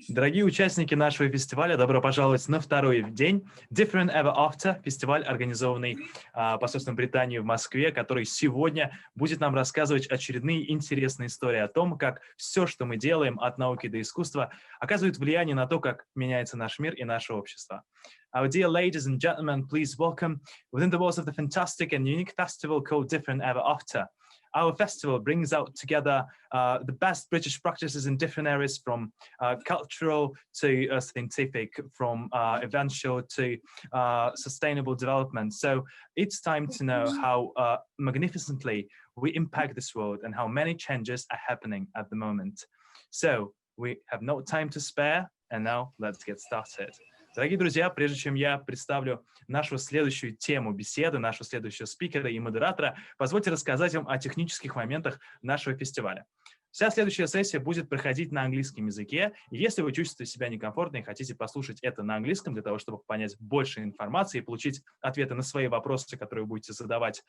Дорогие участники нашего фестиваля, добро пожаловать на второй день Different Ever After, фестиваль, организованный посольством Британии в Москве, который сегодня будет нам рассказывать очередные интересные истории о том, как все, что мы делаем от науки до искусства, оказывает влияние на то, как меняется наш мир и наше общество. Our dear ladies and gentlemen, please welcome, within the walls of the fantastic and unique festival called Different Ever After. Our festival brings out together the best British practices in different areas, from cultural to scientific, from eventual to sustainable development. So it's time to know how magnificently we impact this world and how many changes are happening at the moment. So we have no time to spare, and now let's get started. Дорогие друзья, прежде чем я представлю нашу следующую тему беседы, нашего следующего спикера и модератора, позвольте рассказать вам о технических моментах нашего фестиваля. Вся следующая сессия будет проходить на английском языке. И если вы чувствуете себя некомфортно и хотите послушать это на английском, для того, чтобы понять больше информации и получить ответы на свои вопросы, которые вы будете задавать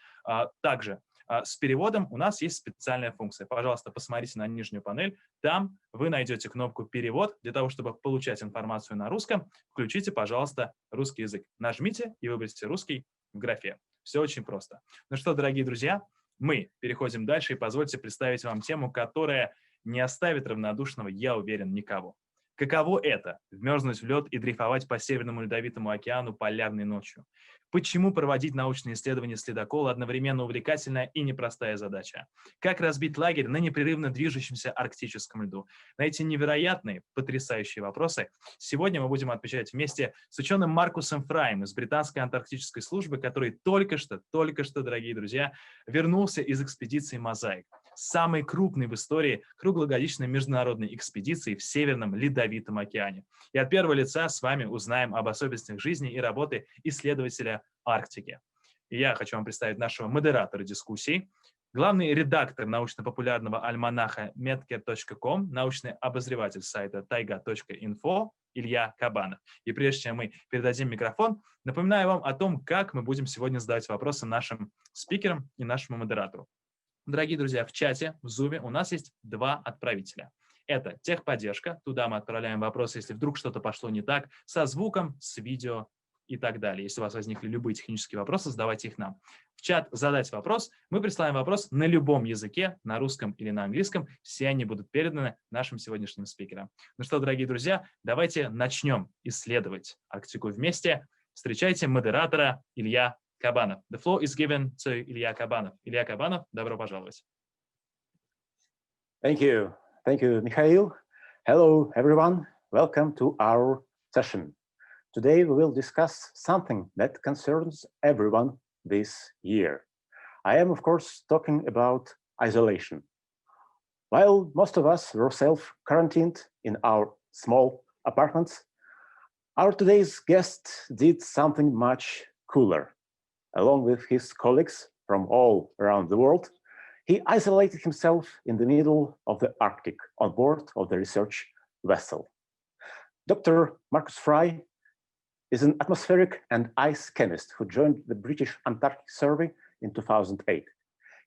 также с переводом, у нас есть специальная функция. Пожалуйста, посмотрите на нижнюю панель. Там вы найдете кнопку «Перевод». Для того, чтобы получать информацию на русском, включите, пожалуйста, русский язык. Нажмите и выберите русский в графе. Все очень просто. Ну что, дорогие друзья, мы переходим дальше, и позвольте представить вам тему, которая не оставит равнодушного, я уверен, никого. Каково это – вмерзнуть в лед и дрейфовать по Северному Ледовитому океану полярной ночью? Почему проводить научные исследования с ледокола одновременно увлекательная и непростая задача? Как разбить лагерь на непрерывно движущемся арктическом льду? На эти невероятные, потрясающие вопросы сегодня мы будем отвечать вместе с ученым Маркусом Фреем из Британской антарктической службы, который только что, дорогие друзья, вернулся из экспедиции MOSAiC, самой крупной в истории круглогодичной международной экспедиции в Северном Ледовитом океане. И от первого лица с вами узнаем об особенностях жизни и работы исследователя Арктики. И я хочу вам представить нашего модератора дискуссий, главный редактор научно-популярного альманаха medcare.com, научный обозреватель сайта тайга.инфо Илья Кабанов. И прежде чем мы передадим микрофон, напоминаю вам о том, как мы будем сегодня задавать вопросы нашим спикерам и нашему модератору. Дорогие друзья, в чате, в Zoom у нас есть два отправителя. Это техподдержка, туда мы отправляем вопросы, если вдруг что-то пошло не так, со звуком, с видео и так далее. Если у вас возникли любые технические вопросы, задавайте их нам. В чат «Задать вопрос» мы присылаем вопрос на любом языке, на русском или на английском. Все они будут переданы нашим сегодняшним спикерам. Ну что, дорогие друзья, давайте начнем исследовать Арктику вместе. Встречайте модератора Илья Кабанов. The floor is given to Илья Кабанов. Илья Кабанов, добро пожаловать. Thank you. Thank you, Mikhail. Hello, everyone. Welcome to our session. Today, we will discuss something that concerns everyone this year. I am, of course, talking about isolation. While most of us were self-quarantined in our small apartments, our today's guest did something much cooler. Along with his colleagues from all around the world, he isolated himself in the middle of the Arctic on board of the research vessel. Dr. Markus Frey is an atmospheric and ice chemist who joined the British Antarctic Survey in 2008.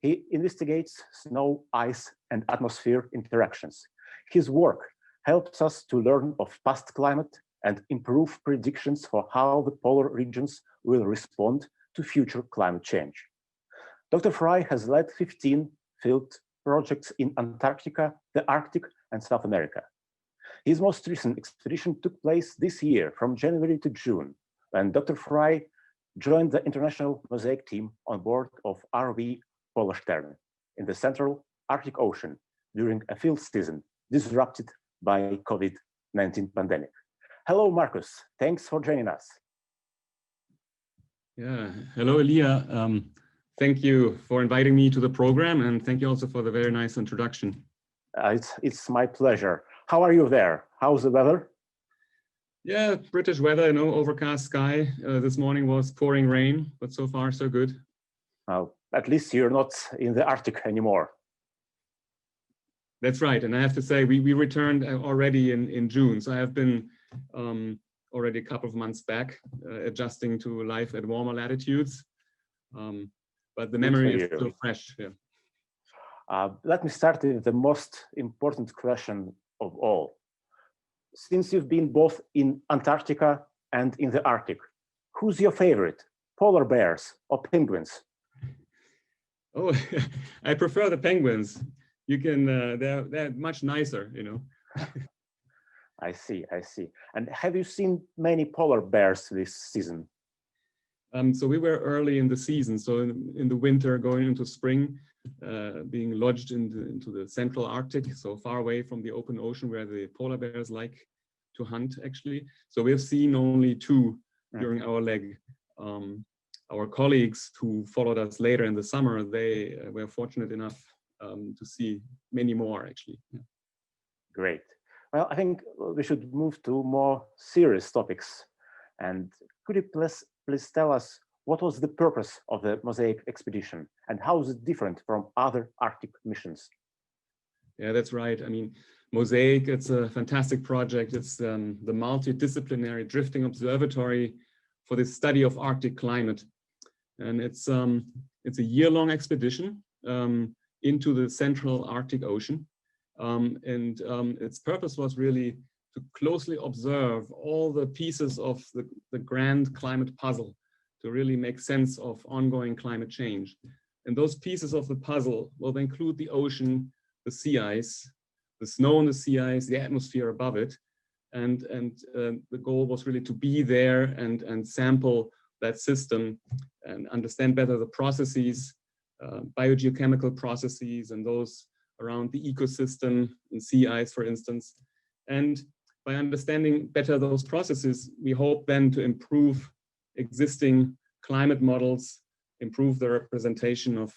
He investigates snow, ice, and atmosphere interactions. His work helps us to learn of past climate and improve predictions for how the polar regions will respond to future climate change. Dr. Frey has led 15 field projects in Antarctica, the Arctic, and South America. His most recent expedition took place this year from January to June, when Dr. Frey joined the international MOSAiC team on board of RV Polarstern in the central Arctic Ocean during a field season disrupted by COVID-19 pandemic. Hello, Markus. Thanks for joining us. Yeah, hello, Elia. Thank you for inviting me to the program, and thank you also for the very nice introduction. It's my pleasure. How are you there? How's the weather? Yeah, British weather, you know, overcast sky. This morning was pouring rain, but so far so good. At least you're not in the Arctic anymore. That's right, and I have to say we returned already in June, so I have been already a couple of months back adjusting to life at warmer latitudes. But the memory is still fresh. Yeah. Let me start with the most important question of all. since you've been both in Antarctica and in the Arctic, who's your favorite, polar bears or penguins? Oh, I prefer the penguins. You can, they're much nicer, you know. I see, I see. And have you seen many polar bears this season? So we were early in the season, so in the winter going into spring, being lodged into the central Arctic, so far away from the open ocean where the polar bears like to hunt actually. So we've seen only two during our leg. Our colleagues who followed us later in the summer, they were fortunate enough to see many more actually. Yeah. Great. Well, I think we should move to more serious topics. And could you please tell us what was the purpose of the MOSAiC expedition and how is it different from other Arctic missions? Yeah, that's right. I mean, MOSAiC, it's a fantastic project. It's the multidisciplinary drifting observatory for the study of Arctic climate. And it's a year-long expedition into the central Arctic Ocean. Its purpose was really to closely observe all the pieces of the grand climate puzzle to really make sense of ongoing climate change. And those pieces of the puzzle will include the ocean, the sea ice, the snow on the sea ice, the atmosphere above it. And the goal was really to be there and sample that system and understand better the processes, biogeochemical processes and those around the ecosystem and sea ice, for instance. And by understanding better those processes, we hope then to improve existing climate models, improve the representation of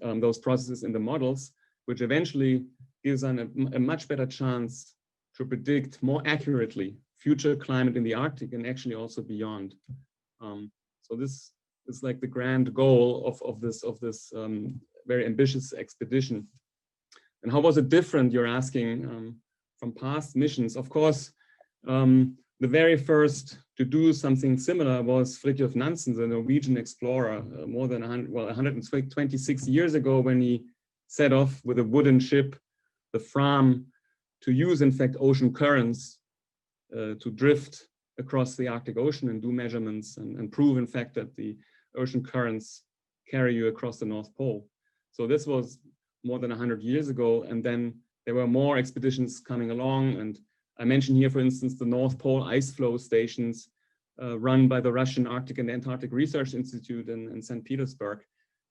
those processes in the models, which eventually gives us a much better chance to predict more accurately future climate in the Arctic and actually also beyond. So this is like the grand goal of this very ambitious expedition. And how was it different, you're asking, from past missions? Of course, the very first to do something similar was Fridtjof Nansen, the Norwegian explorer, more than 126 years ago, when he set off with a wooden ship, the Fram, to use, in fact, ocean currents to drift across the Arctic Ocean and do measurements and prove, in fact, that the ocean currents carry you across the North Pole. So this was more than 100 years ago. And then there were more expeditions coming along. And I mentioned here, for instance, the North Pole ice flow stations run by the Russian Arctic and Antarctic Research Institute in St. Petersburg.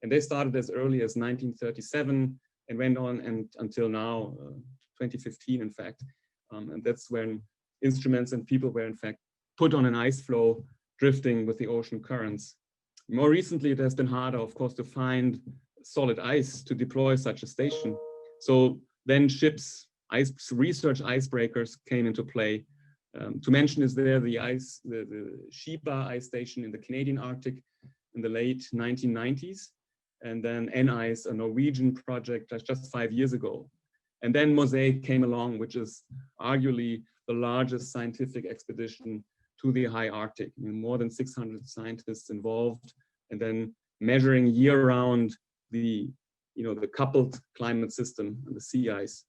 And they started as early as 1937 and went on until now, 2015, in fact. And that's when instruments and people were, in fact, put on an ice floe, drifting with the ocean currents. More recently, it has been harder, of course, to find solid ice to deploy such a station. So then ships, research icebreakers came into play. To mention is there the Shipa ice station in the Canadian Arctic in the late 1990s. And then N-Ice, a Norwegian project just 5 years ago. And then MOSAiC came along, which is arguably the largest scientific expedition to the high Arctic. I mean, more than 600 scientists involved, and then measuring year-round the coupled climate system and the sea ice.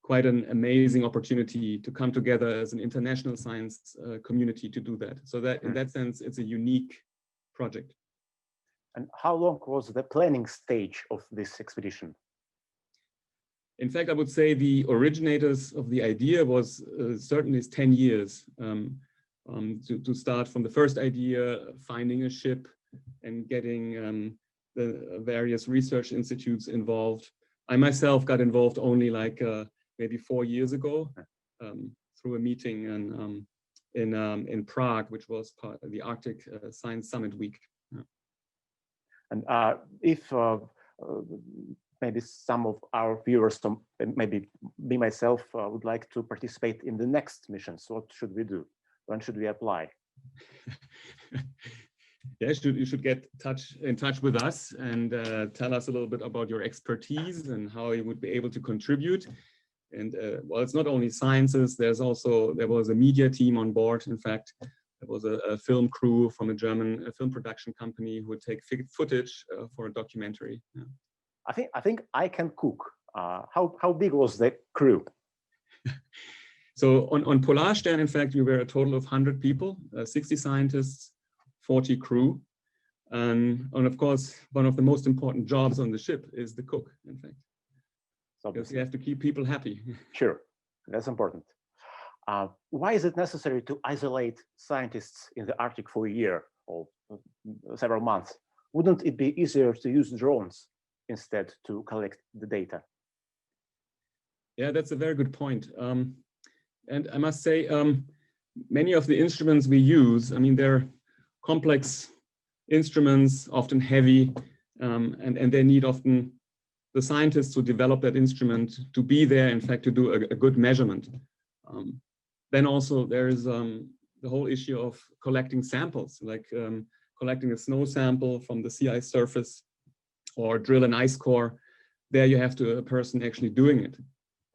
Quite an amazing opportunity to come together as an international science community to do that. So that in that sense, it's a unique project. And how long was the planning stage of this expedition? In fact, I would say the originators of the idea was certainly 10 years to start from the first idea, finding a ship and getting the various research institutes involved. I myself got involved only like maybe 4 years ago through a meeting in Prague, which was part of the Arctic Science Summit Week. Yeah. And if maybe some of our viewers, maybe me myself, would like to participate in the next missions, what should we do? When should we apply? Yes, you should get in touch with us and tell us a little bit about your expertise and how you would be able to contribute. And well, it's not only sciences. There was a media team on board. In fact, there was a film crew from a German film production company who would take footage for a documentary. Yeah. I think I can cook. How big was the crew? So on Polarstern, in fact, we were a total of 100 people, 60 scientists, 40 crew. And of course, one of the most important jobs on the ship is the cook, in fact. Because you have to keep people happy. Sure, that's important. Why is it necessary to isolate scientists in the Arctic for a year or several months? Wouldn't it be easier to use drones instead to collect the data? Yeah, that's a very good point. And I must say, many of the instruments we use, I mean, they're complex instruments, often heavy, and they need often the scientists who develop that instrument to be there, in fact, to do a good measurement. Then also there is the whole issue of collecting samples, like collecting a snow sample from the sea ice surface or drill an ice core. There you have a person actually doing it,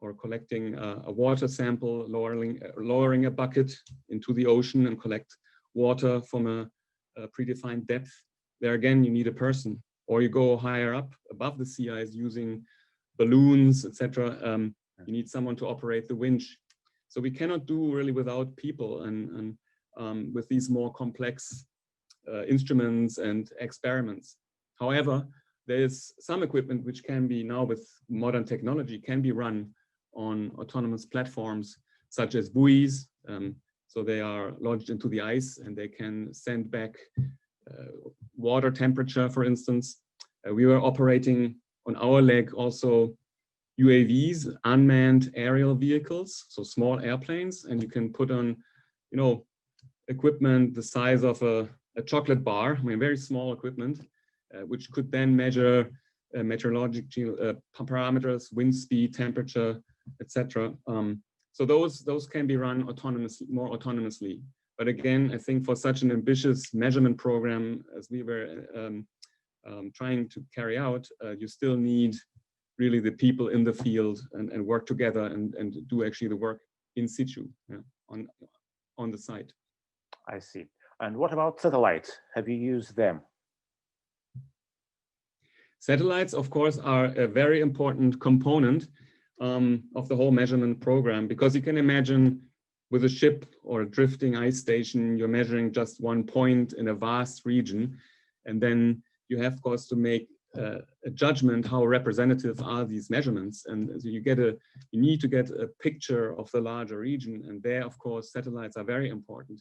or collecting a water sample, lowering a bucket into the ocean and collect water from a predefined depth. There again, you need a person, or you go higher up above the sea ice using balloons, etc. You need someone to operate the winch. So we cannot do really without people, and with these more complex instruments and experiments. However, there is some equipment which can be now with modern technology can be run on autonomous platforms such as buoys. So they are lodged into the ice and they can send back water temperature, for instance. We were operating on our leg also UAVs, unmanned aerial vehicles, so small airplanes, and you can put on, you know, equipment the size of a chocolate bar, I mean, very small equipment, which could then measure meteorological parameters, wind speed, temperature, etc. So those can be run autonomously, more autonomously. But again, I think for such an ambitious measurement program as we were trying to carry out, you still need really the people in the field and work together and do actually the work in situ, yeah, on the site. I see. And what about satellites? Have you used them? Satellites, of course, are a very important component of the whole measurement program, because you can imagine with a ship or a drifting ice station, you're measuring just one point in a vast region, and then you have, of course, to make a judgment how representative are these measurements, and so you need to get a picture of the larger region, and there, of course, satellites are very important.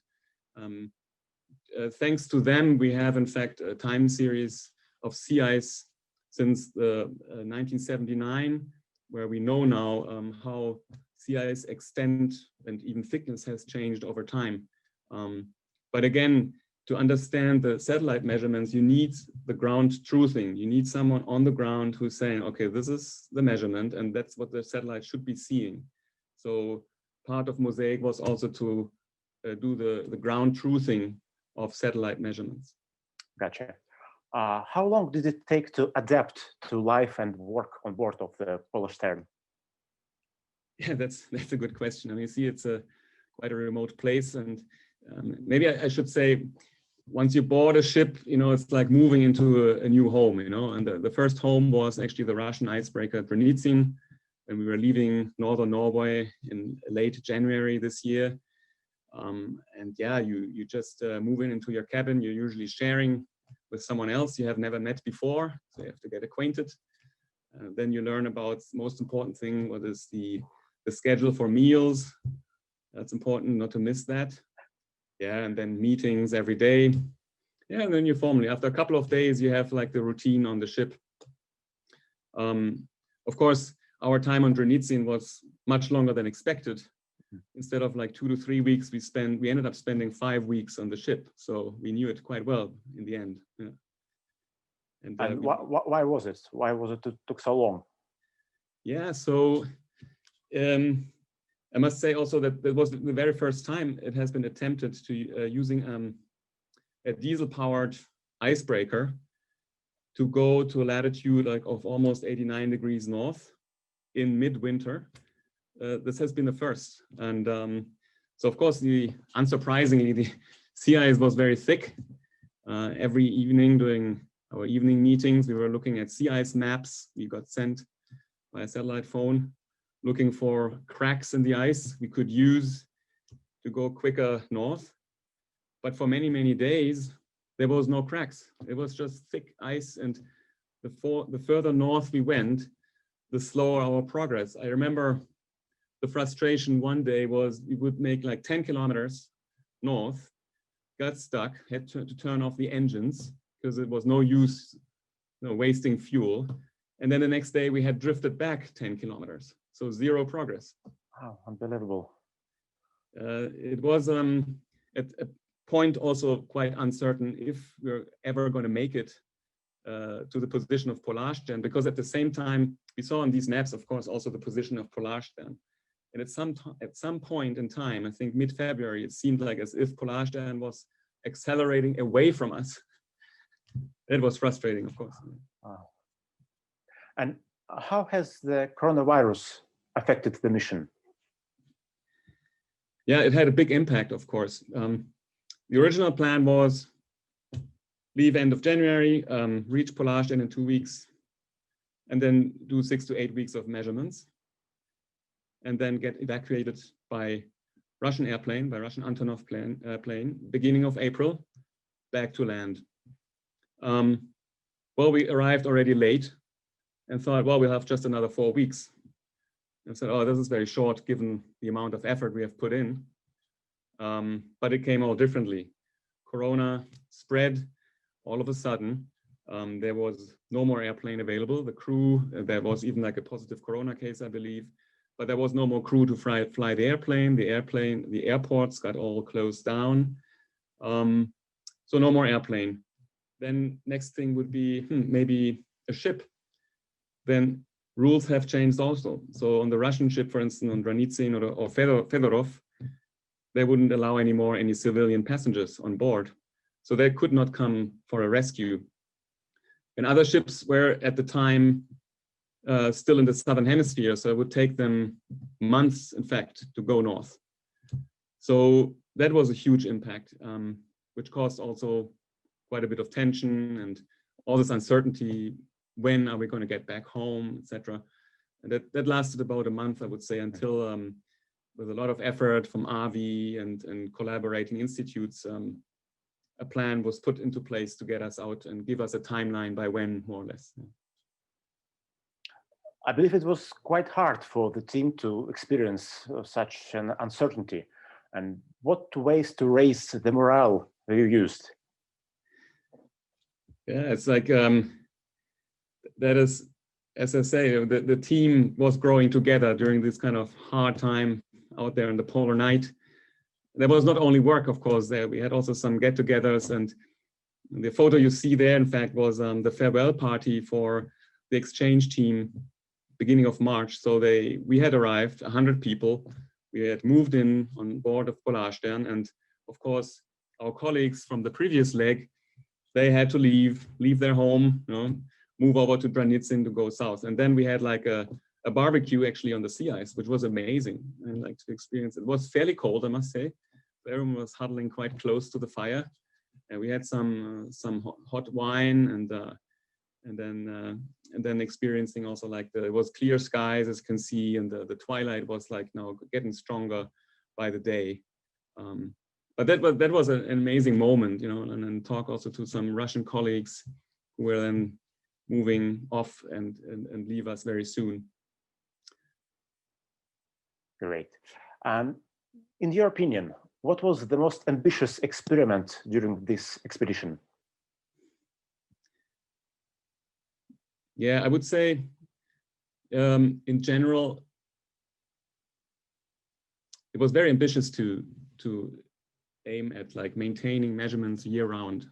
Thanks to them, we have, in fact, a time series of sea ice since 1979, where we know now how sea ice extent and even thickness has changed over time. But again, to understand the satellite measurements, you need the ground truthing. You need someone on the ground who's saying, okay, this is the measurement, and that's what the satellite should be seeing. So part of MOSAiC was also to do the ground truthing of satellite measurements. Gotcha. How long did it take to adapt to life and work on board of the Polarstern? Yeah, that's a good question. I mean, you see, it's quite a remote place, and maybe I should say, once you board a ship, you know, it's like moving into a new home, you know. And the first home was actually the Russian icebreaker Brynitsin, when we were leaving northern Norway in late January this year. And yeah, you just move into your cabin. You're usually sharing with someone else you have never met before, so you have to get acquainted. Then you learn about the most important thing, what is the schedule for meals. That's important not to miss that. Yeah, and then meetings every day. Yeah, and then you formally, after a couple of days, you have like the routine on the ship. Of course, our time on Brynitsin was much longer than expected. Instead of like 2 to 3 weeks, we ended up spending 5 weeks on the ship. So we knew it quite well in the end. Yeah. And why was it? Why was it took so long? Yeah, so I must say also that it was the very first time it has been attempted to using a diesel-powered icebreaker to go to a latitude like of almost 89 degrees north in midwinter. This has been the first, and so of course, unsurprisingly, the sea ice was very thick. Every evening during our evening meetings, we were looking at sea ice maps we got sent by a satellite phone. looking for cracks in the ice we could use to go quicker north. But for many, many days, there was no cracks. It was just thick ice, and the further north we went, the slower our progress. I remember the frustration one day was we would make like 10 kilometers north, got stuck, had to turn off the engines because it was no use, wasting fuel. And then the next day we had drifted back 10 kilometers. So zero progress. Wow, unbelievable. It was at a point also quite uncertain if we're ever going to make it to the position of Polarstern, because at the same time we saw on these maps, of course, also the position of Polarstern. And at some point in time, I think mid-February, it seemed like as if Polarstern was accelerating away from us. It was frustrating, of course. Wow. And how has the coronavirus affected the mission? Yeah, it had a big impact, of course. The original plan was leave end of January, reach Polarstern in 2 weeks, and then do 6 to 8 weeks of measurements, and then get evacuated by Russian airplane, by Russian Antonov plane, beginning of April, back to land. Well, we arrived already late and thought, well, we'll have just another 4 weeks. And said, oh, this is very short given the amount of effort we have put in. But it came all differently. Corona spread all of a sudden. There was no more airplane available. The crew, there was even like a positive Corona case, I believe, but there was no more crew to fly the airplane. The airports got all closed down. So no more airplane. Then next thing would be maybe a ship. Then rules have changed also. So on the Russian ship, for instance, on Dranitsin or Fedorov, they wouldn't allow anymore any civilian passengers on board. So they could not come for a rescue. And other ships were at the time still in the southern hemisphere, so it would take them months, in fact, to go north. So that was a huge impact, which caused also quite a bit of tension and all this uncertainty. When are we going to get back home, etc. And that lasted about a month, I would say, until with a lot of effort from RV and collaborating institutes, a plan was put into place to get us out and give us a timeline by when, more or less. I believe it was quite hard for the team to experience such an uncertainty. And what ways to raise the morale have you used? Yeah, it's like, that is, as I say, the team was growing together during this kind of hard time out there in the polar night. There was not only work, of course, there. We had also some get-togethers, and the photo you see there, in fact, was the farewell party for the exchange team, beginning of March. So we had arrived, 100 people. We had moved in on board of Polarstern, and of course, our colleagues from the previous leg, they had to leave their home, move over to Dranitsin to go south. And then we had like a barbecue actually on the sea ice, which was amazing. I like to experience it. It was fairly cold, I must say. Everyone was huddling quite close to the fire. And we had some hot wine and then experiencing also like it was clear skies, as you can see, and the twilight was like now getting stronger by the day. But that was an amazing moment, and then talk also to some Russian colleagues who were then moving off and leave us very soon. Great. In your opinion, what was the most ambitious experiment during this expedition? Yeah, I would say in general, it was very ambitious to aim at like maintaining measurements year round,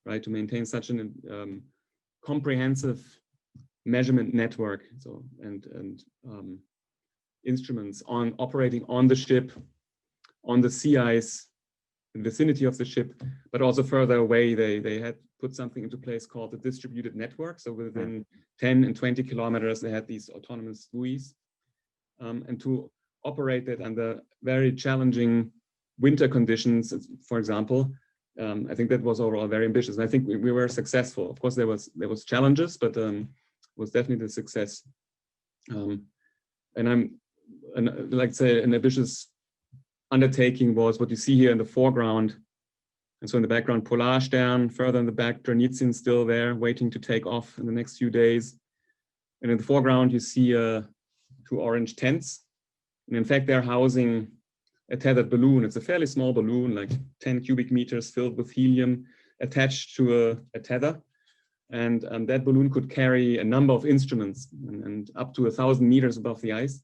right? To maintain such an comprehensive measurement network, so and instruments operating on the ship, on the sea ice, in the vicinity of the ship, but also further away. They had put something into place called the distributed network. So within 10 and 20 kilometers, they had these autonomous buoys, and to operate it under very challenging winter conditions, for example. I think that was overall very ambitious, and I think we were successful. Of course, there was challenges, but it was definitely a success. And I'm like say, an ambitious undertaking was what you see here in the foreground. And so in the background, Polarstern, further in the back, Dranitsin still there, waiting to take off in the next few days. And in the foreground, you see 2 orange tents. And in fact, they're housing a tethered balloon. It's a fairly small balloon, like 10 cubic meters filled with helium attached to a tether. And that balloon could carry a number of instruments and up to 1,000 meters above the ice.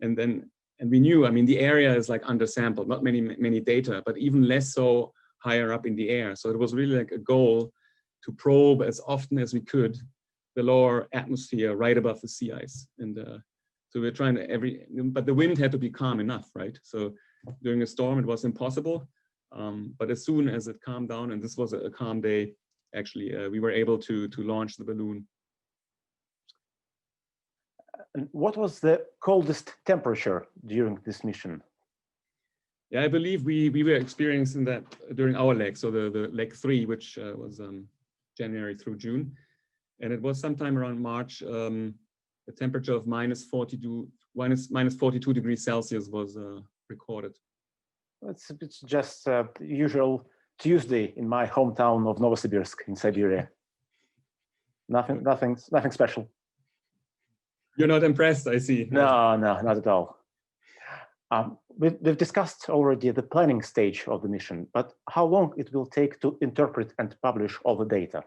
And we knew, I mean, the area is like undersampled, not many data, but even less so higher up in the air. So it was really like a goal to probe as often as we could the lower atmosphere right above the sea ice. And so we're trying to but the wind had to be calm enough, right? So during a storm, it was impossible. But as soon as it calmed down, and this was a calm day, actually, we were able to launch the balloon. And what was the coldest temperature during this mission? Yeah, I believe we were experiencing that during our leg, so the leg 3, which was January through June. And it was sometime around March, a temperature of minus 42 degrees Celsius was recorded. It's just usual Tuesday in my hometown of Novosibirsk in Siberia. Nothing special. You're not impressed, I see. No, not at all. We've discussed already the planning stage of the mission, but how long it will take to interpret and publish all the data?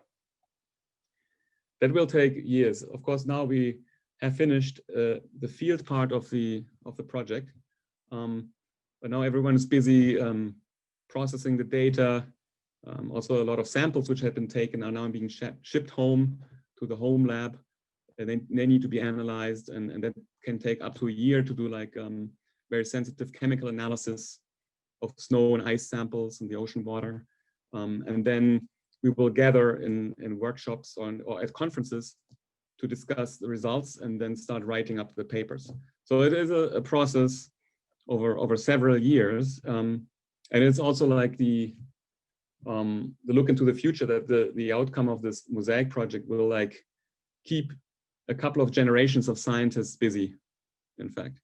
That will take years. Of course, now we have finished the field part of the project, but now everyone is busy processing the data. Also, a lot of samples which have been taken are now being shipped home to the home lab, and they need to be analyzed, and that can take up to a year to do like very sensitive chemical analysis of snow and ice samples in the ocean water. And then we will gather in workshops or at conferences to discuss the results and then start writing up the papers. So it is a process over several years. And it's also like the look into the future, that the outcome of this MOSAiC project will like keep a couple of generations of scientists busy, in fact.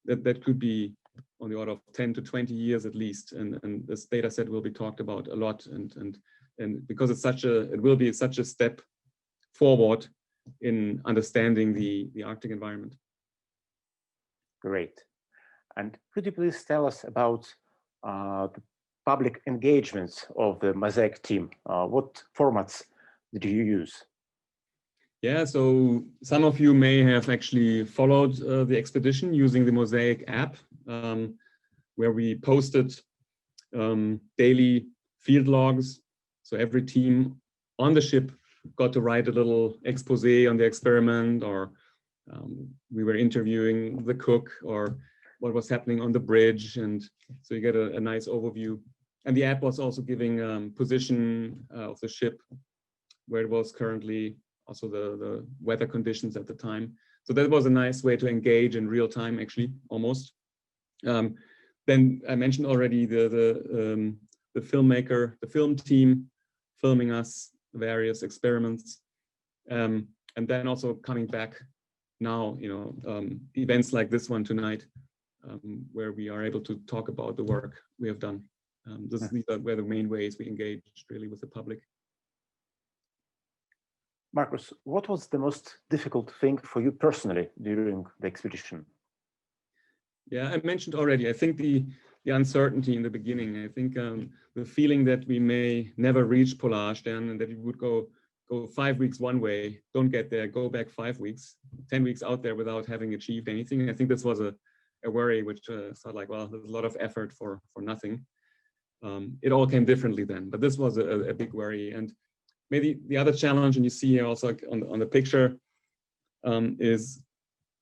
That could be on the order of 10 to 20 years at least, and this data set will be talked about a lot, and because it will be such a step forward in understanding the Arctic environment. Great. And could you please tell us about the public engagements of the MOSAiC team? What formats did you use? Yeah, so some of you may have actually followed the expedition using the MOSAiC app, where we posted daily field logs. So every team on the ship got to write a little expose on the experiment, or we were interviewing the cook or what was happening on the bridge. And so you get a nice overview. And the app was also giving position of the ship, where it was currently, also the weather conditions at the time. So that was a nice way to engage in real time, actually, almost. Then I mentioned already the filmmaker, the film team filming us various experiments. And then also coming back now, events like this one tonight, where we are able to talk about the work we have done. These were the main ways we engaged really with the public. Markus, what was the most difficult thing for you personally during the expedition? Yeah, I mentioned already, I think the uncertainty in the beginning. I think the feeling that we may never reach Polarstern, and that we would go 5 weeks one way, don't get there, go back 5 weeks, 10 weeks out there without having achieved anything. I think this was a worry which felt like, well, there's a lot of effort for nothing. It all came differently then, but this was a big worry. And maybe the other challenge, and you see here also on the picture, is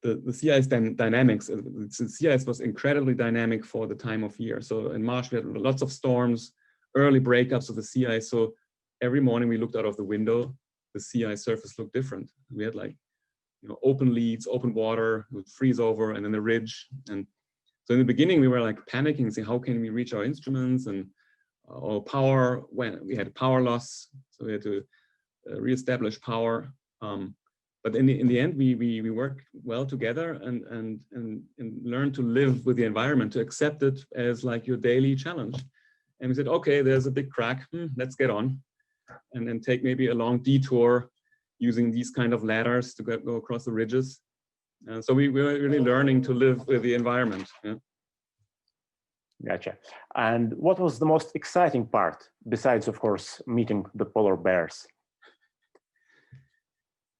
the sea ice dynamics. The sea ice was incredibly dynamic for the time of year. So in March, we had lots of storms, early breakups of the sea ice. So every morning we looked out of the window, the sea ice surface looked different. We had like, open leads, open water, it would freeze over, and then the ridge. And so in the beginning, we were like panicking, saying, how can we reach our instruments? And our power, when we had power loss, so we had to reestablish power. but in the end, we work well together and learn to live with the environment, to accept it as like your daily challenge. And we said, okay, there's a big crack, let's get on, and then take maybe a long detour using these kind of ladders to go across the ridges. So we're really learning to live with the environment. Yeah. Gotcha. And what was the most exciting part, besides, of course, meeting the polar bears?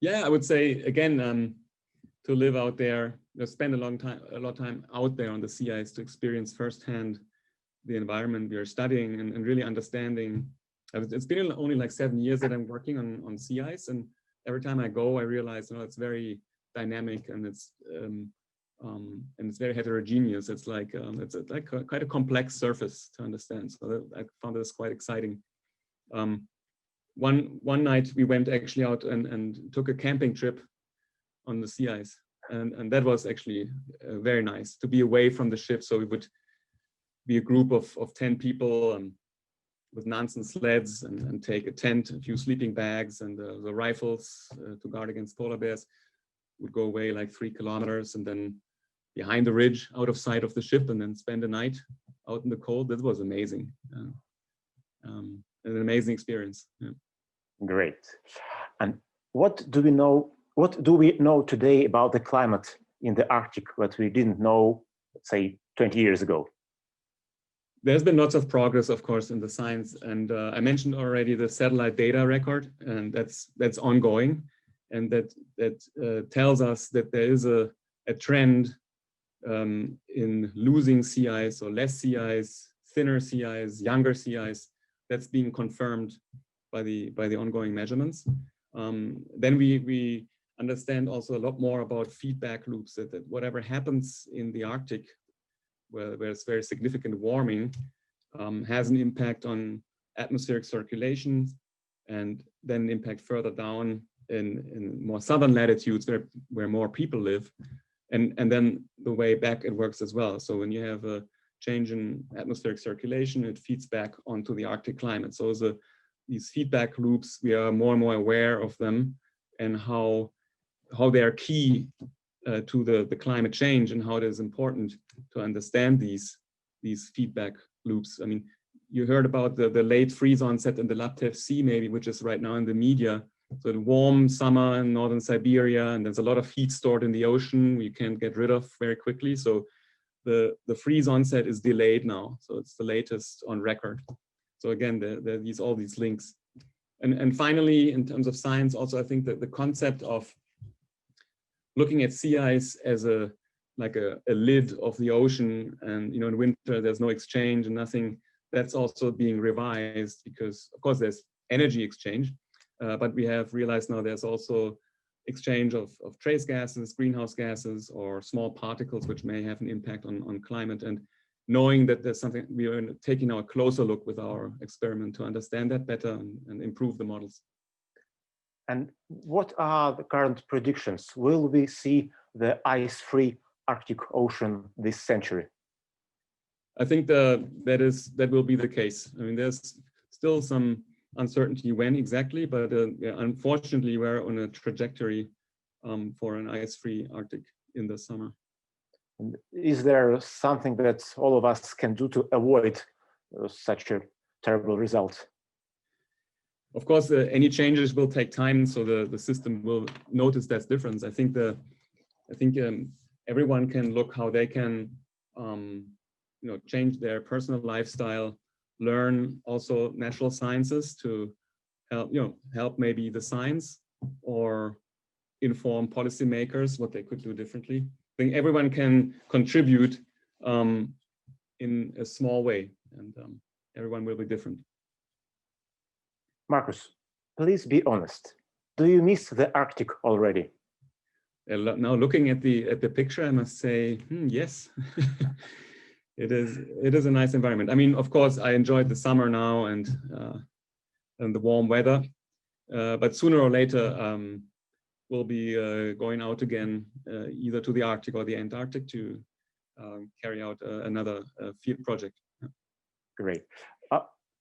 Yeah, I would say, again, to live out there, spend a lot of time out there on the sea ice to experience firsthand the environment we are studying and really understanding. It's been only like 7 years that I'm working on sea ice, and every time I go, I realize, it's very dynamic and it's very heterogeneous. It's like quite a complex surface to understand. So I found this quite exciting. One night we went actually out and took a camping trip on the sea ice, and that was actually very nice to be away from the ship. So we would be a group of 10 people with Nansen sleds and take a tent, a few sleeping bags, and the rifles to guard against polar bears. Would go away like 3 kilometers and then behind the ridge, out of sight of the ship, and then spend the night out in the cold. That was amazing. An amazing experience. Yeah. Great. And what do we know today about the climate in the Arctic that we didn't know, let's say, 20 years ago? There's been lots of progress, of course, in the science, and I mentioned already the satellite data record, and that's ongoing, and that tells us that there is a trend in losing sea ice, or less sea ice, thinner sea ice, younger sea ice. That's being confirmed by the ongoing measurements. Then we understand also a lot more about feedback loops, that whatever happens in the Arctic, where there's very significant warming, has an impact on atmospheric circulation, and then impact further down in more southern latitudes where more people live, and then the way back it works as well. So when you have a change in atmospheric circulation, it feeds back onto the Arctic climate. So these feedback loops, we are more and more aware of them, and how they are key to the climate change, and how it is important to understand these feedback loops. I mean, you heard about the late freeze onset in the Laptev Sea, maybe, which is right now in the media. So the warm summer in northern Siberia, and there's a lot of heat stored in the ocean we can't get rid of very quickly. So the freeze onset is delayed now. So it's the latest on record. So again, there are all these links. And finally, in terms of science, also I think that the concept of looking at sea ice as like a lid of the ocean, and in winter there's no exchange and nothing, that's also being revised, because of course there's energy exchange, but we have realized now there's also exchange of trace gases, greenhouse gases, or small particles which may have an impact on climate. And knowing that there's something, we are taking now a closer look with our experiment to understand that better and improve the models. And what are the current predictions? Will we see the ice-free Arctic Ocean this century? I think that will be the case. I mean, there's still some uncertainty when exactly, but unfortunately, we're on a trajectory for an ice-free Arctic in the summer. And is there something that all of us can do to avoid such a terrible result? Of course, any changes will take time, so the system will notice that difference. I think everyone can look how they can change their personal lifestyle, learn also natural sciences to help maybe the science, or inform policymakers what they could do differently. I think everyone can contribute in a small way, and everyone will be different. Markus, please be honest. Do you miss the Arctic already? Now, looking at the picture, I must say, yes. It is a nice environment. I mean, of course, I enjoyed the summer now and the warm weather, but sooner or later we'll be going out again, either to the Arctic or the Antarctic, to carry out another field project. Great.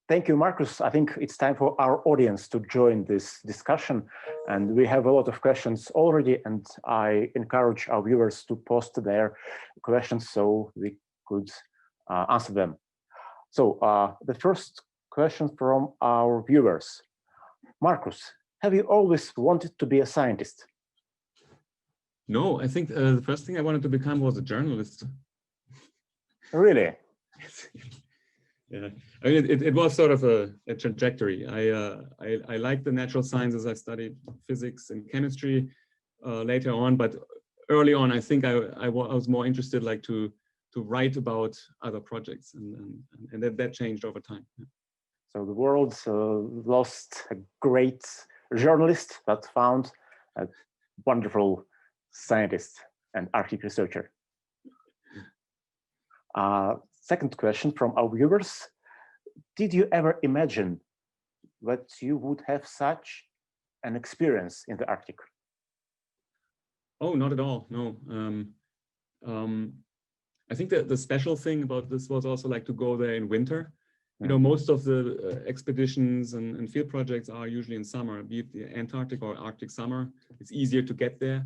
Thank you, Marcus. I think it's time for our audience to join this discussion. And we have a lot of questions already, and I encourage our viewers to post their questions so we could answer them. So the first question from our viewers. Marcus, have you always wanted to be a scientist? No, I think the first thing I wanted to become was a journalist. Really? Yeah, I mean, it was sort of a trajectory. I liked the natural sciences. I studied physics and chemistry later on, but early on, I think I was more interested, like to write about other projects, and that changed over time. So the world lost a great journalist, but found a wonderful scientist and Arctic researcher. Second question from our viewers. Did you ever imagine that you would have such an experience in the Arctic? Oh, not at all, no. I think that the special thing about this was also like to go there in winter. You know, most of the expeditions and field projects are usually in summer, be it the Antarctic or Arctic summer. It's easier to get there.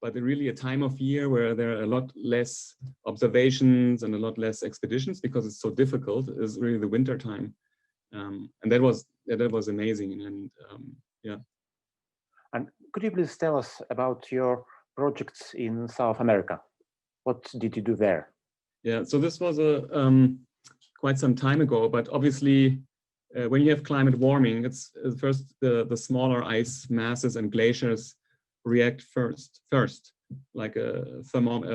But really a time of year where there are a lot less observations and a lot less expeditions because it's so difficult is really the winter time. And that was amazing. And yeah. And could you please tell us about your projects in South America? What did you do there? Yeah, so this was quite some time ago, but obviously when you have climate warming, it's first the smaller ice masses and glaciers react first, like a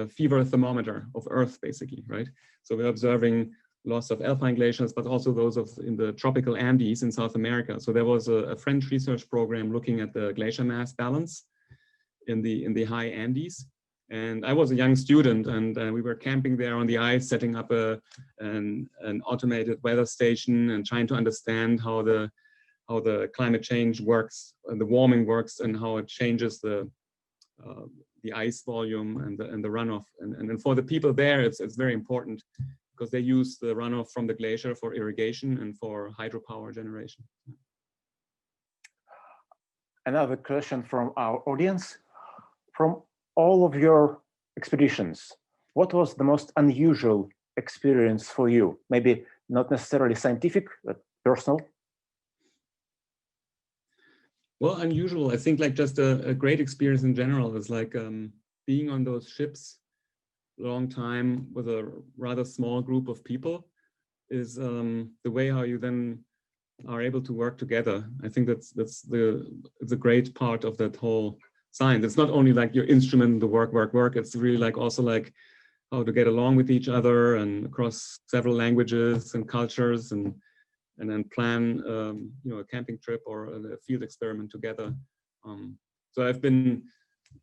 fever thermometer of Earth, basically, right? So we're observing loss of alpine glaciers, but also those in the tropical Andes in South America. So there was a French research program looking at the glacier mass balance in the high Andes. And I was a young student, and we were camping there on the ice, setting up an automated weather station and trying to understand how the climate change works and the warming works and how it changes the ice volume and the runoff. And for the people there, it's very important because they use the runoff from the glacier for irrigation and for hydropower generation. Another question from our audience. From all of your expeditions, what was the most unusual experience for you? Maybe not necessarily scientific, but personal? Well, unusual, I think like just a great experience in general is like being on those ships a long time with a rather small group of people is the way how you then are able to work together. I think it's a great part of that whole science. It's not only like your instrument, the work. It's really like also like how to get along with each other and across several languages and cultures and then plan you know, a camping trip or a field experiment together. So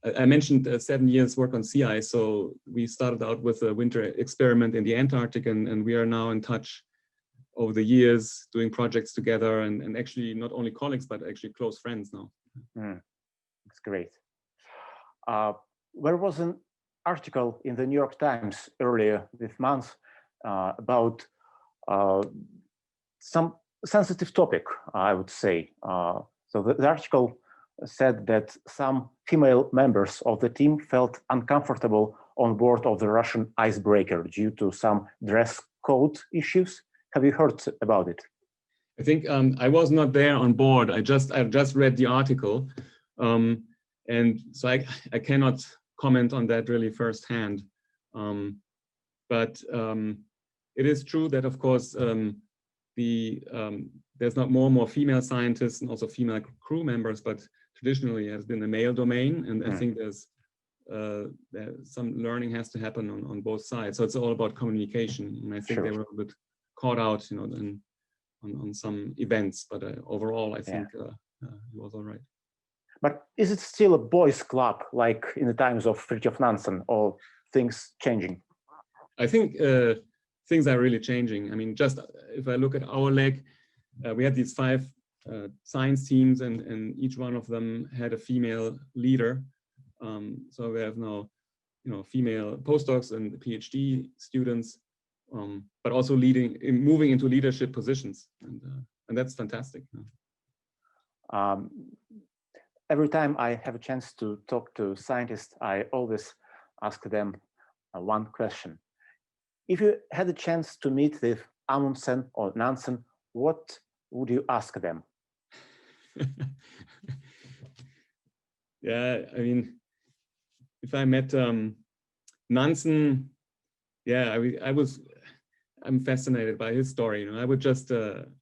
I mentioned 7 years work on sea ice. So we started out with a winter experiment in the Antarctic, and we are now in touch over the years doing projects together and actually not only colleagues, but actually close friends now. That's great. There was an article in the New York Times earlier this month about some sensitive topic, I would say. So the article said that some female members of the team felt uncomfortable on board of the Russian icebreaker due to some dress code issues. Have you heard about it? I think I was not there on board. I just read the article. And so I cannot comment on that really firsthand. But it is true that, of course, there's not more and more female scientists and also female crew members, but traditionally it has been a male domain. And I think there's some learning has to happen on both sides. So it's all about communication. And I think they were a bit caught out, you know, on some events. But overall, I think it was all right. But is it still a boys' club, like in the times of Fridtjof Nansen, or things changing? I think things are really changing. I mean, just if I look at our leg, we had these 5 science teams, and each one of them had a female leader. So we have now, you know, female postdocs and PhD students but also moving into leadership positions, and that's fantastic. Every time I have a chance to talk to scientists, I always ask them one question. If you had a chance to meet with Amundsen or Nansen, what would you ask them? Yeah, I mean, if I met Nansen, yeah, I'm fascinated by his story. You know, I would just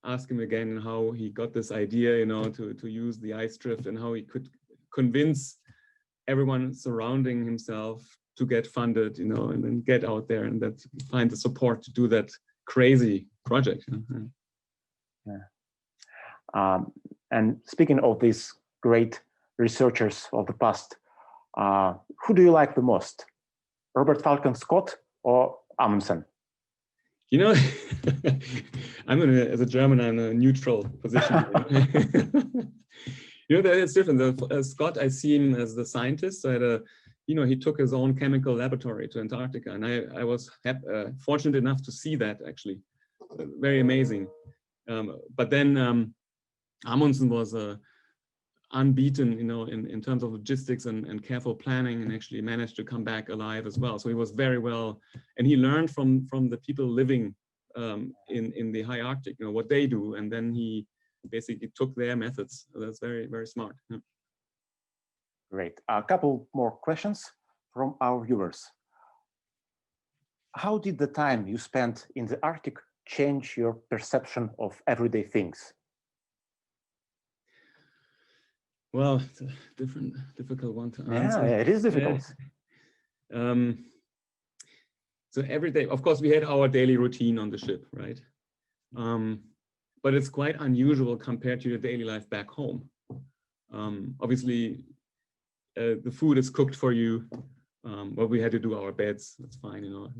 ask him again how he got this idea, you know, to use the ice drift, and how he could convince everyone surrounding himself to get funded, you know, and then get out there and find the support to do that crazy project. Yeah. And speaking of these great researchers of the past, who do you like the most? Robert Falcon Scott or Amundsen? You know, as a German, I'm in a neutral position. You know, it's different. Scott, I see him as the scientist. So he took his own chemical laboratory to Antarctica, and I was fortunate enough to see that, actually. Very amazing. But then Amundsen was unbeaten, you know, in terms of logistics and careful planning, and actually managed to come back alive as well. So he was very well, and he learned from the people living in the high Arctic, you know, what they do, and then he basically took their methods. So that's very, very smart. Yeah. Great. A couple more questions from our viewers. How did the time you spent in the Arctic change your perception of everyday things? Well, it's a difficult one to answer. Yeah, it is difficult. So every day, of course, we had our daily routine on the ship, right? But it's quite unusual compared to your daily life back home. Obviously, the food is cooked for you. Well, we had to do our beds, that's fine, you know.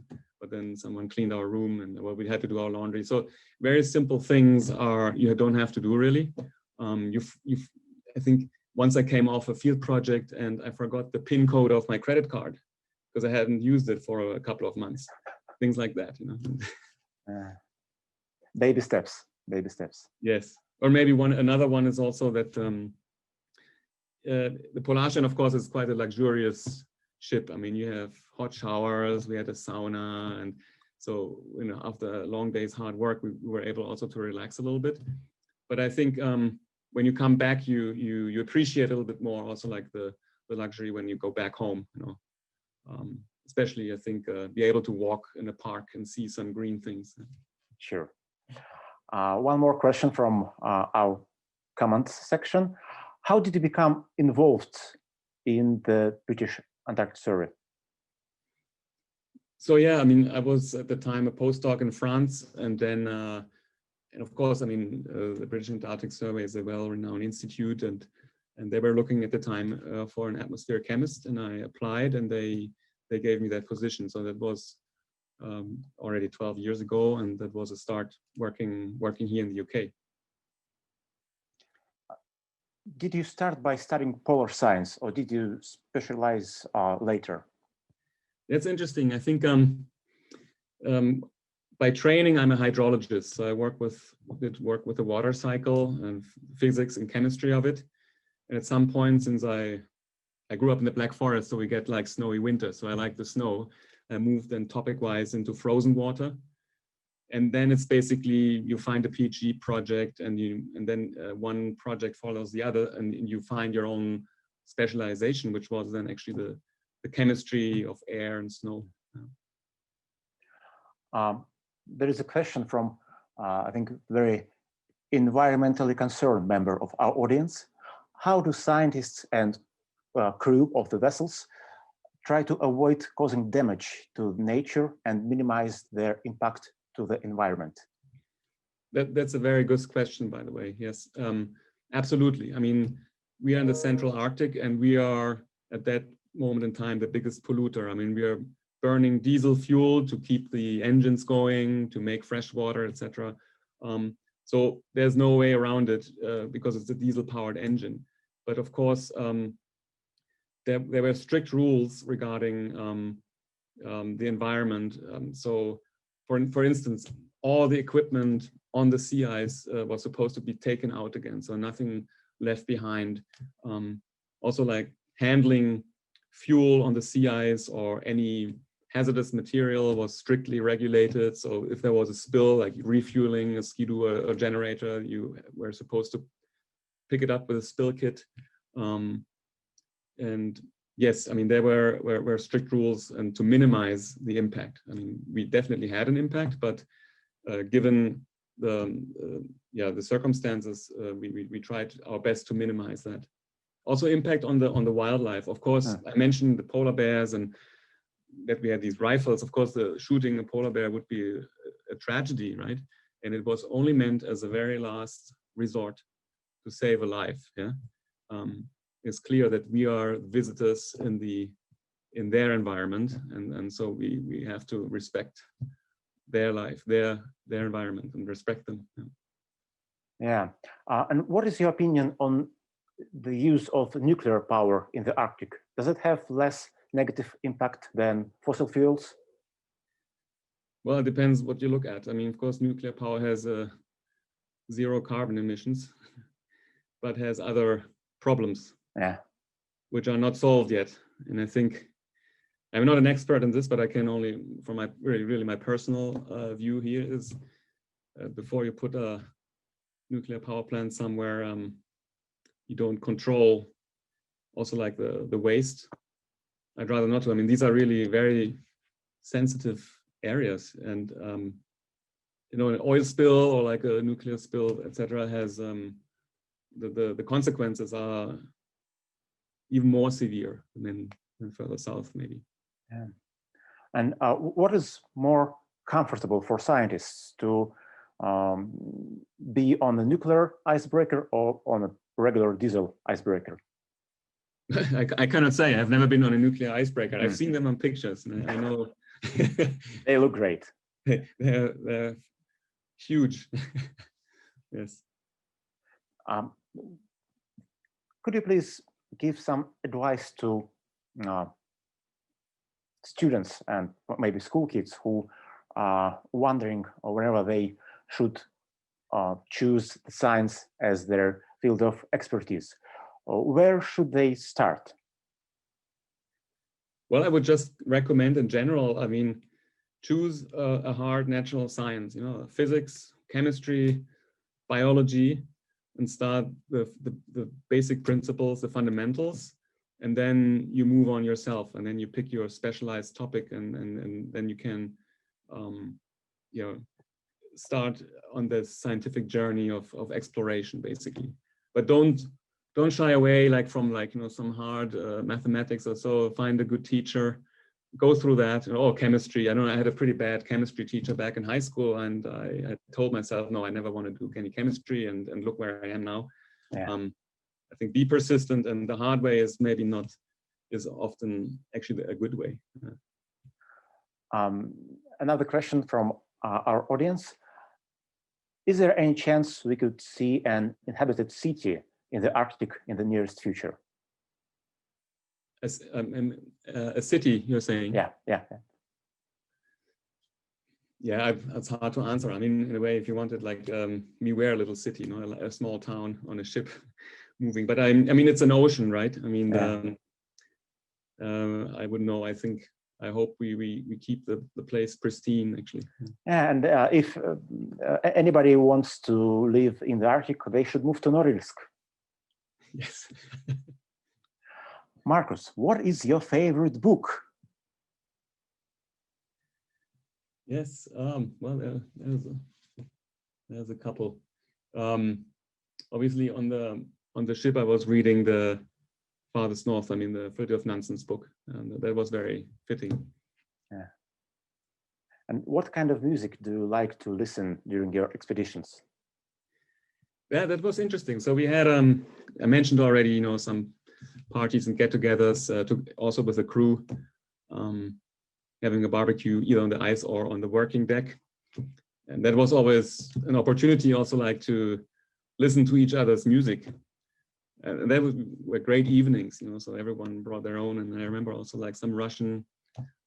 But then someone cleaned our room, and well, we had to do our laundry. So very simple things you don't have to do, really. I think once I came off a field project and I forgot the PIN code of my credit card because I hadn't used it for a couple of months. Things like that, you know. Baby steps, baby steps. Yes. Or maybe another one is also that the Polarstern, of course, is quite a luxurious ship. I mean, you have hot showers, we had a sauna, and so, you know, after a long day's hard work, we were able also to relax a little bit. But I think when you come back, you appreciate a little bit more also, like the luxury when you go back home, you know. Especially, I think, be able to walk in a park and see some green things. Sure. One more question from our comments section. How did you become involved in the British Antarctic Survey? So yeah, I mean, I was at the time a postdoc in France, and then, and of course, I mean, the British Antarctic Survey is a well-renowned institute, and they were looking at the time for an atmospheric chemist, and I applied, and they gave me that position. So that was already 12 years ago, and that was a start working here in the UK. Did you start by studying polar science, or did you specialize later? That's interesting. I think by training, I'm a hydrologist. So I did work with the water cycle and physics and chemistry of it. And at some point, since I grew up in the Black Forest, so we get like snowy winter. So I like the snow. I moved then topic-wise into frozen water. And then it's basically, you find a PhD project, and then one project follows the other, and you find your own specialization, which was then actually the chemistry of air and snow. There is a question from, I think, very environmentally concerned member of our audience. How do scientists and crew of the vessels try to avoid causing damage to nature and minimize their impact to the environment? That's a very good question, by the way. Yes, absolutely. I mean, we are in the Central Arctic, and we are at that moment in time the biggest polluter. I mean, we are burning diesel fuel to keep the engines going, to make fresh water, etc. So there's no way around it because it's a diesel-powered engine. But of course, there were strict rules regarding the environment. So for instance, all the equipment on the sea ice was supposed to be taken out again, so nothing left behind. Also, like handling fuel on the sea ice or any hazardous material was strictly regulated. So if there was a spill, like refueling a skidoo or a generator, you were supposed to pick it up with a spill kit. And yes, I mean, there were strict rules and to minimize the impact. I mean, we definitely had an impact, but given the circumstances, we tried our best to minimize that. Also, impact on the wildlife. Of course, I mentioned the polar bears and that we had these rifles. Of course, shooting a polar bear would be a tragedy, right? And it was only meant as a very last resort to save a life. Yeah, it's clear that we are visitors in their environment, and so we have to respect their life, their environment, and respect them. Yeah. And what is your opinion on the use of nuclear power in the Arctic? Does it have less negative impact than fossil fuels? Well, it depends what you look at. I mean, of course, nuclear power has zero carbon emissions, but has other problems, which are not solved yet. And I think I'm not an expert in this, but I can only, from my really my personal view here, is before you put a nuclear power plant somewhere, you don't control also like the waste. I'd rather not to. I mean, these are really very sensitive areas, and you know, an oil spill or like a nuclear spill, etc., has the consequences are even more severe than further south, maybe. Yeah. And what is more comfortable for scientists, to be on a nuclear icebreaker or on a regular diesel icebreaker? I cannot say. I've never been on a nuclear icebreaker. I've seen them on pictures, and I know they look great. They're huge. Yes. Could you please give some advice to students and maybe school kids who are wondering wherever they should choose science as their field of expertise? Where should they start? Well, I would just recommend in general, I mean, choose a hard natural science, you know, physics, chemistry, biology, and start the basic principles, the fundamentals, and then you move on yourself, and then you pick your specialized topic, and then you can, you know, start on this scientific journey of exploration, basically. But don't shy away like from like, you know, some hard mathematics or so. Find a good teacher, go through that. Oh, chemistry. I know I had a pretty bad chemistry teacher back in high school, and I told myself, no, I never want to do any chemistry, and look where I am now. Yeah. I think be persistent, and the hard way is maybe not, is often actually a good way. Another question from our audience. Is there any chance we could see an inhabited city in the Arctic in the nearest future? A city, you're saying? Yeah. Yeah, it's hard to answer. I mean, in a way, if you wanted like we're a little city, you know, a small town on a ship moving. But I mean, it's an ocean, right? I mean, I wouldn't know. I hope we keep the place pristine, actually. And if anybody wants to live in the Arctic, they should move to Norilsk. Yes. Markus, what is your favorite book? Yes, well, there's a couple. Obviously, on the ship, I was reading the Farthest North. I mean, the Fridtjof Nansen's book, and that was very fitting. Yeah. And what kind of music do you like to listen during your expeditions? Yeah, that was interesting. So we had, I mentioned already, you know, some parties and get-togethers, also with the crew, having a barbecue either on the ice or on the working deck. And that was always an opportunity also like to listen to each other's music. And that were great evenings, you know, so everyone brought their own. And I remember also like some Russian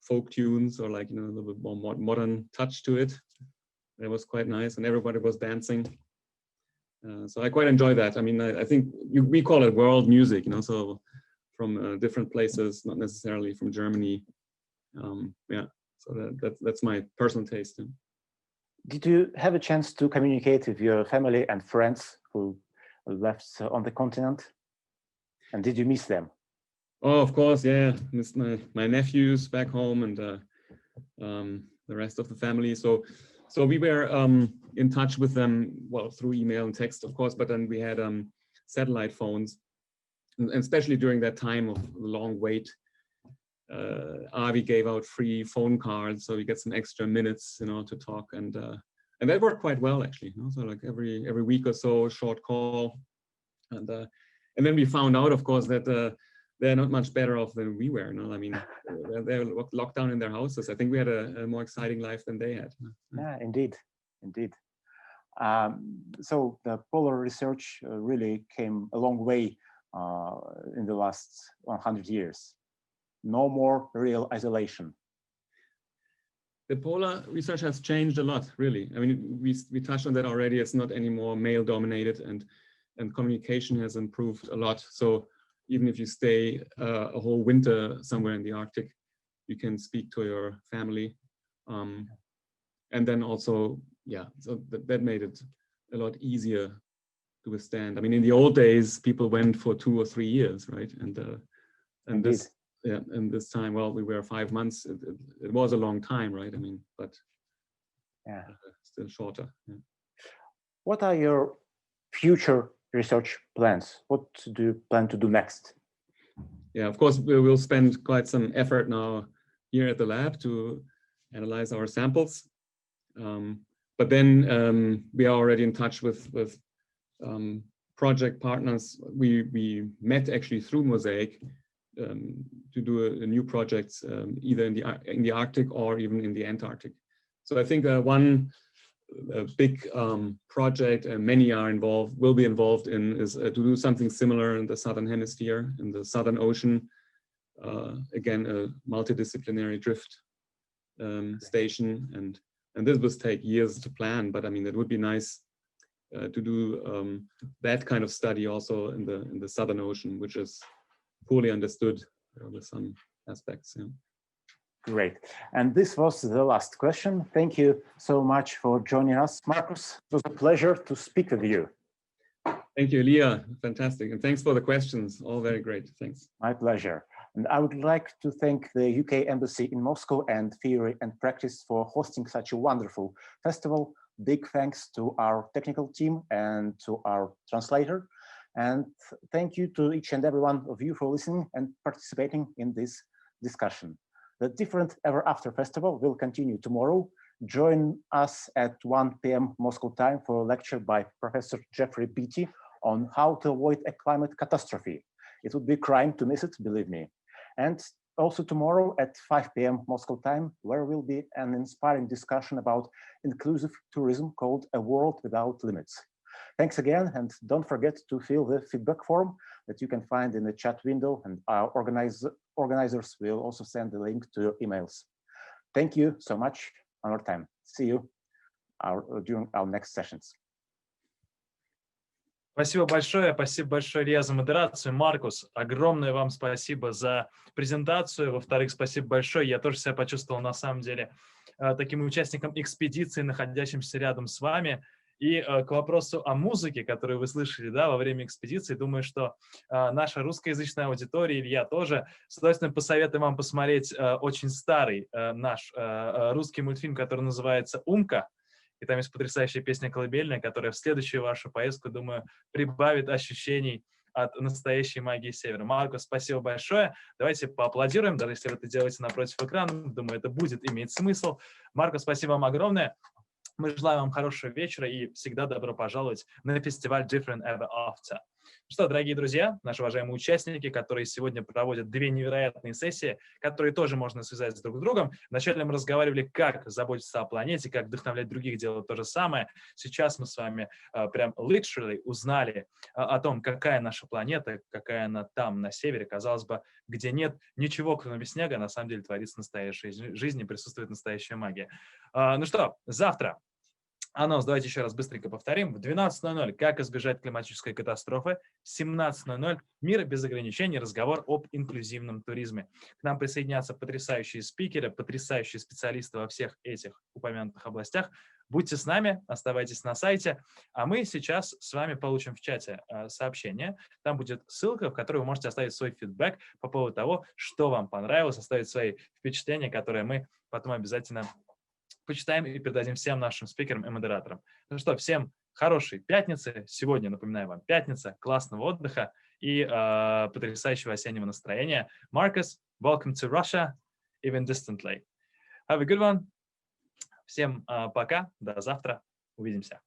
folk tunes or like, you know, a little bit more modern touch to it. It was quite nice, and everybody was dancing. So I quite enjoy that. I mean, I think we call it world music, you know, so from different places, not necessarily from Germany. Yeah, so that's my personal taste. Did you have a chance to communicate with your family and friends who left on the continent? And did you miss them? Oh, of course, yeah. Missed my nephews back home and the rest of the family. So we were in touch with them, well, through email and text, of course, but then we had satellite phones, and especially during that time of long wait, Avi gave out free phone cards, so we get some extra minutes, you know, to talk, and that worked quite well, actually. You know? So like every week or so, a short call, and then we found out, of course, that they're not much better off than we were. No, I mean, they're locked down in their houses. I think we had a more exciting life than they had. Yeah, indeed. So the polar research really came a long way in the last 100 years. No more real isolation. The polar research has changed a lot, really. I mean, we touched on that already. It's not anymore male-dominated, and communication has improved a lot. So even if you stay a whole winter somewhere in the Arctic, you can speak to your family. And then also, yeah, so that made it a lot easier to withstand. I mean, in the old days, people went for 2 or 3 years, right? And this, yeah, and this time, well, we were 5 months. It was a long time, right? I mean, but yeah, still shorter. Yeah. What are your future research plans? What do you plan to do next? Yeah, of course, we will spend quite some effort now here at the lab to analyze our samples. But then we are already in touch with project partners. We met actually through MOSAiC to do a new project either in the Arctic or even in the Antarctic. So I think one big project, and many will be involved in, is to do something similar in the Southern Hemisphere, in the Southern Ocean. Again, a multidisciplinary drift station, and this will take years to plan. But I mean, it would be nice to do that kind of study also in the Southern Ocean, which is poorly understood with some aspects. Yeah. Great. And this was the last question. Thank you so much for joining us, Markus. It was a pleasure to speak with you. Thank you, Leah. Fantastic. And thanks for the questions. All very great. Thanks. My pleasure. And I would like to thank the UK Embassy in Moscow and Theory and Practice for hosting such a wonderful festival. Big thanks to our technical team and to our translator. And thank you to each and every one of you for listening and participating in this discussion. The Different Ever After Festival will continue tomorrow. Join us at 1 p.m. Moscow time for a lecture by Professor Jeffrey Beatty on how to avoid a climate catastrophe. It would be a crime to miss it, believe me. And also tomorrow at 5 p.m. Moscow time, where will be an inspiring discussion about inclusive tourism called A World Without Limits. Thanks again, and don't forget to fill the feedback form that you can find in the chat window, and our organizers will also send the link to your emails. Thank you so much one more time. See you during our next sessions. Спасибо большое, Илья, за модерацию. Маркус, огромное вам спасибо за презентацию. Во-вторых, спасибо большое. Я тоже себя почувствовал, на самом деле, таким участником экспедиции, находящимся рядом с вами. И к вопросу о музыке, которую вы слышали, да, во время экспедиции, думаю, что наша русскоязычная аудитория, Илья тоже, с удовольствием посоветуем вам посмотреть очень старый наш русский мультфильм, который называется «Умка». И там есть потрясающая песня колыбельная, которая в следующую вашу поездку, думаю, прибавит ощущений от настоящей магии Севера. Маркус, спасибо большое. Давайте поаплодируем, даже если вы это делаете напротив экрана. Думаю, это будет иметь смысл. Маркус, спасибо вам огромное. Мы желаем вам хорошего вечера и всегда добро пожаловать на фестиваль Different Ever After. Что, дорогие друзья, наши уважаемые участники, которые сегодня проводят две невероятные сессии, которые тоже можно связать друг с другом. Вначале мы разговаривали, как заботиться о планете, как вдохновлять других делать то же самое. Сейчас мы с вами прям literally узнали о том, какая наша планета, какая она там, на севере, казалось бы, где нет ничего, кроме снега, на самом деле творится настоящая жизнь и присутствует настоящая магия. Ну что, завтра. Анонс, давайте еще раз быстренько повторим. В 12:00 «Как избежать климатической катастрофы», в 17:00 «Мир без ограничений. Разговор об инклюзивном туризме». К нам присоединятся потрясающие спикеры, потрясающие специалисты во всех этих упомянутых областях. Будьте с нами, оставайтесь на сайте, а мы сейчас с вами получим в чате сообщение. Там будет ссылка, в которой вы можете оставить свой фидбэк по поводу того, что вам понравилось, оставить свои впечатления, которые мы потом обязательно почитаем и передадим всем нашим спикерам и модераторам. Ну что, всем хорошей пятницы. Сегодня, напоминаю вам, пятница, классного отдыха и потрясающего осеннего настроения. Marcus, welcome to Russia, even distantly. Have a good one. Всем пока, до завтра, увидимся.